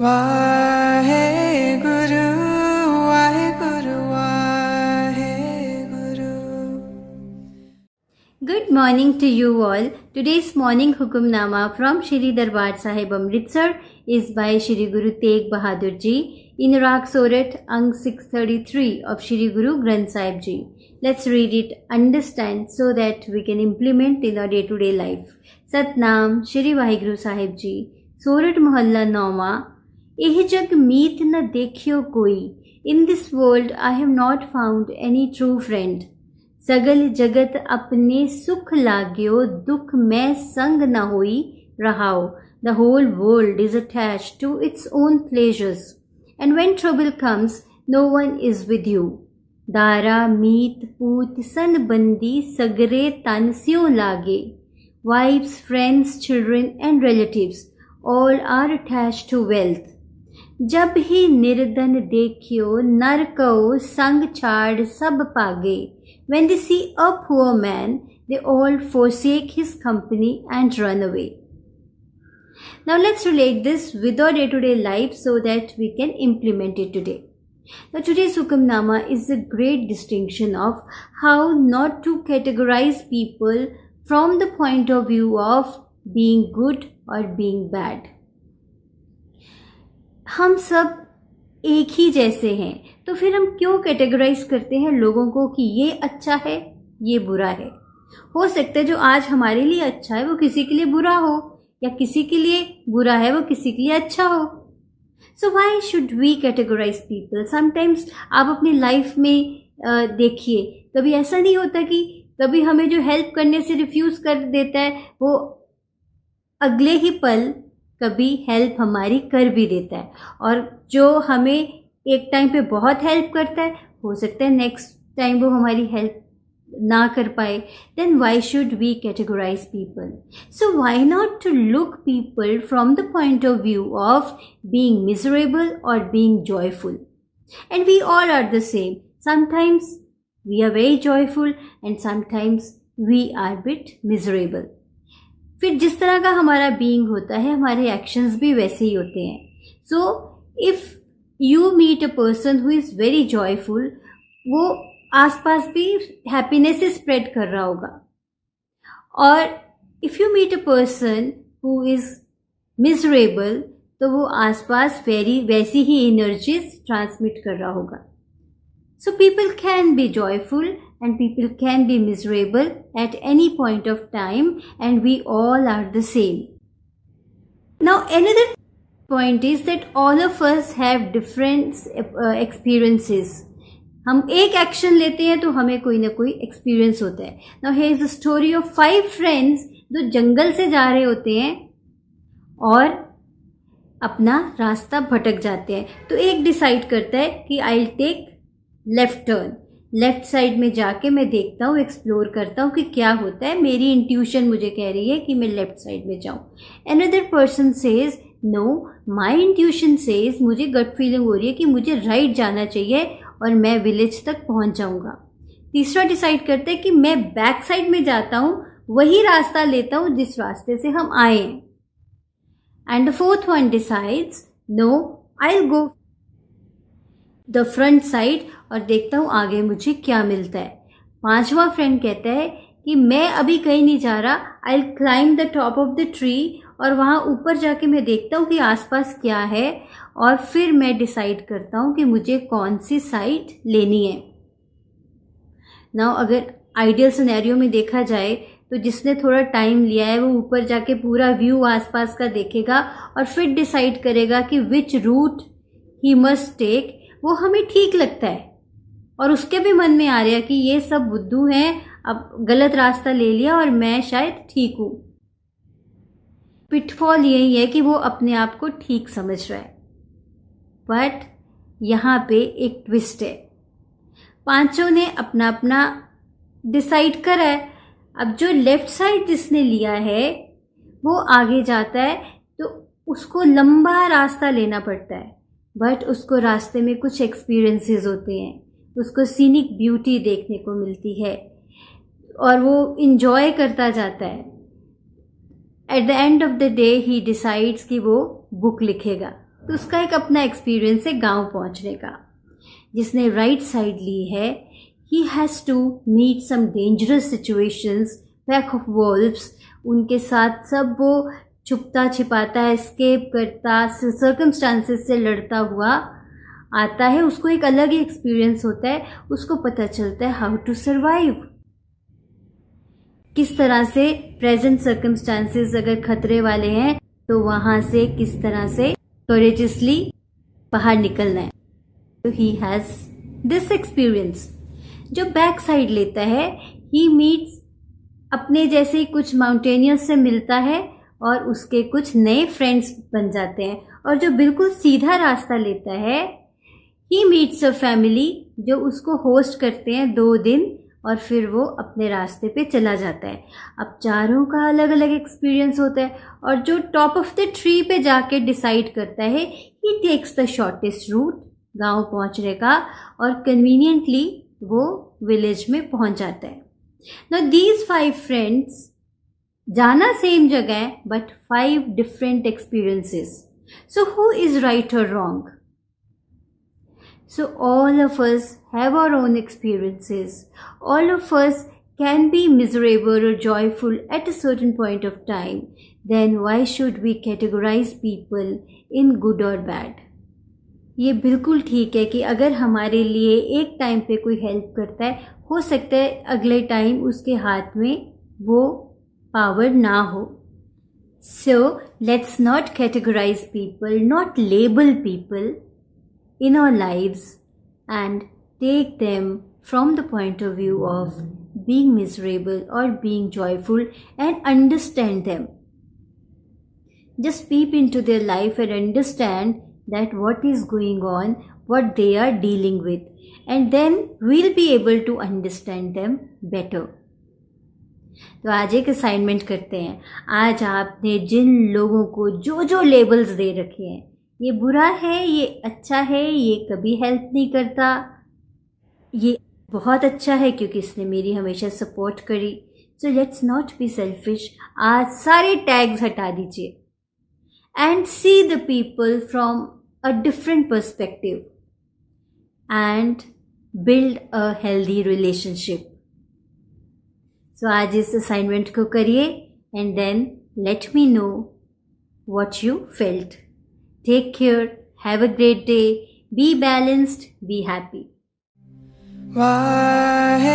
Waheguru Waheguru Waheguru. Good morning to you all. Today's morning Hukamnama from Shri Darbar Sahib Amritsar is by Shri Guru Tegh Bahadur Ji in Raag Sorat Ang 633 of Shri Guru Granth Sahib Ji. Let's read it, understand so that we can implement in our day-to-day life. Satnam Shri Vaheguru Sahib Ji. Sorat Mohalla Nauma. एह जग मीत न देखियो कोई. In this world I have not found any true friend. सगल जगत अपने सुख लाग्यो, दुख मैं संग न होई रहाओ. The whole world is attached to its own pleasures, and when trouble comes, no one is with you. Dara मीत पूत सन बंदी सगरे तन स्यों लागे. Wives, friends, children and relatives all are attached to wealth. जब ही निर्धन देखियो नर कहो संग छाड़ सब पागे. When they see a poor man, they all forsake his company and run away. Now let's relate this with our day-to-day life so that we can implement it today. Now today's Hukamnama is a great distinction of how not to categorize people from the point of view of being good or being bad. हम सब एक ही जैसे हैं, तो फिर हम क्यों categorise करते हैं लोगों को कि ये अच्छा है, ये बुरा है. हो सकता है जो आज हमारे लिए अच्छा है वो किसी के लिए बुरा हो, या किसी के लिए बुरा है वो किसी के लिए अच्छा हो. So why should we categorise people. Sometimes आप अपनी लाइफ में देखिए, कभी ऐसा नहीं होता कि कभी हमें जो हेल्प करने से रिफ्यूज़ कर देता है वो अगले ही पल कभी हेल्प हमारी कर भी देता है, और जो हमें एक टाइम पे बहुत हेल्प करता है हो सकता है नेक्स्ट टाइम वो हमारी हेल्प ना कर पाए. Then why should we categorise people. So why not to look people from the point of view of being miserable और being joyful. And we all are the same. Sometimes we are very joyful and sometimes we are bit miserable. फिर जिस तरह का हमारा being होता है हमारे actions भी वैसे ही होते हैं. So if you meet a person who is very joyful, वो आसपास भी हैप्पीनेस स्प्रेड कर रहा होगा. और if you meet a person who is miserable, तो वो आसपास वैसी ही एनर्जीज ट्रांसमिट कर रहा होगा. So people can be joyful and people can be miserable at any point of time, and we all are the same. Now another point is that all of us have different experiences. हम एक action लेते हैं तो हमें कोई ना कोई experience होता है. Now here is the story of 5 friends जो जंगल से जा रहे होते हैं और अपना रास्ता भटक जाते हैं. तो एक डिसाइड करता है कि I'll take left turn. Left side में जाके मैं देखता हूँ, एक्सप्लोर करता हूँ कि क्या होता है. मेरी इंट्यूशन मुझे कह रही है कि मैं लेफ्ट साइड में जाऊँ. Another person says no, my intuition says, मुझे गट फीलिंग हो रही है कि मुझे राइट जाना चाहिए और मैं विलेज तक पहुँच जाऊँगा. तीसरा डिसाइड करता है कि मैं बैक साइड में जाता हूँ, वही रास्ता लेता हूँ जिस रास्ते से हम आए हैं. And the fourth one decides no, I will go the front side और देखता हूँ आगे मुझे क्या मिलता है. 5वां फ्रेंड कहता है कि मैं अभी कहीं नहीं जा रहा, I will climb the top of the tree, और वहाँ ऊपर जाके मैं देखता हूँ कि आसपास क्या है, और फिर मैं डिसाइड करता हूँ कि मुझे कौन सी साइड लेनी है. नाउ अगर आइडियल सिनेरियो में देखा जाए तो जिसने थोड़ा टाइम लिया है वो ऊपर जाके पूरा व्यू आसपास का देखेगा और फिर डिसाइड करेगा कि which route he must take. वो हमें ठीक लगता है और उसके भी मन में आ रहा है कि ये सब बुद्धू हैं, अब गलत रास्ता ले लिया और मैं शायद ठीक हूँ. पिटफॉल यही है कि वो अपने आप को ठीक समझ रहा है. बट यहाँ पे एक ट्विस्ट है. 5 ने अपना अपना डिसाइड करा है. अब जो लेफ्ट साइड जिसने लिया है वो आगे जाता है तो उसको लंबा रास्ता लेना पड़ता है. बट उसको रास्ते में कुछ एक्सपीरियंसेस होते हैं, उसको सीनिक ब्यूटी देखने को मिलती है और वो इंजॉय करता जाता है. At the end of the day he decides कि वो बुक लिखेगा तो उसका एक अपना एक्सपीरियंस है गांव पहुंचने का। जिसने राइट साइड ली है, he has to meet some dangerous situations, pack of wolves, उनके साथ सब वो छुपता छिपाता है, एस्केप करता, सर्कमस्टांसेस से लड़ता हुआ आता है। उसको एक अलग ही एक्सपीरियंस होता है, उसको पता चलता है हाउ टू सर्वाइव, किस तरह से प्रेजेंट सर्कमस्टांसेस अगर खतरे वाले हैं तो वहाँ से किस तरह से करेजियसली बाहर निकलना है। तो ही हैज़ दिस एक्सपीरियंस। जो बैक साइड लेता है, ही मीट्स अपने जैसे ही कुछ माउंटेनियर्स से मिलता है और उसके कुछ नए फ्रेंड्स बन जाते हैं। और जो बिल्कुल सीधा रास्ता लेता है, ही मीट्स अ फैमिली जो उसको होस्ट करते हैं 2 दिन और फिर वो अपने रास्ते पे चला जाता है। अब चारों का अलग अलग एक्सपीरियंस होता है और जो टॉप ऑफ द ट्री पे जाके डिसाइड करता है, ही टेक्स द शॉर्टेस्ट रूट गांव पहुंचने का और कन्वीनियंटली वो विलेज में पहुंच जाता है। नाउ दीज 5 फ्रेंड्स, जाना सेम जगह but 5 different experiences. So who is right और wrong? So all of us have our own experiences. All of us can be miserable or joyful at a certain point of time. Then why should we categorize people in good or bad? ये बिल्कुल ठीक है कि अगर हमारे लिए एक time पे कोई हेल्प करता है, हो सकता है अगले टाइम उसके हाथ में वो पावर ना हो। So let's not categorize people, not label people in our lives and take them from the point of view of being miserable or being joyful and understand them. Just peep into their life and understand that what is going on, what they are dealing with, and then we'll be able to understand them better. तो आज एक assignment करते हैं। आज आपने जिन लोगों को जो जो लेबल्स दे रखे हैं, ये बुरा है, ये अच्छा है, ये कभी हेल्प नहीं करता, ये बहुत अच्छा है क्योंकि इसने मेरी हमेशा सपोर्ट करी। So let's not be selfish. आज सारे टैग्स हटा दीजिए and see the people from a different perspective and build a healthy relationship. So आज इस असाइनमेंट को करिए and then let me know what you felt. Take care. Have a great day. Be balanced. Be happy. Waheguru.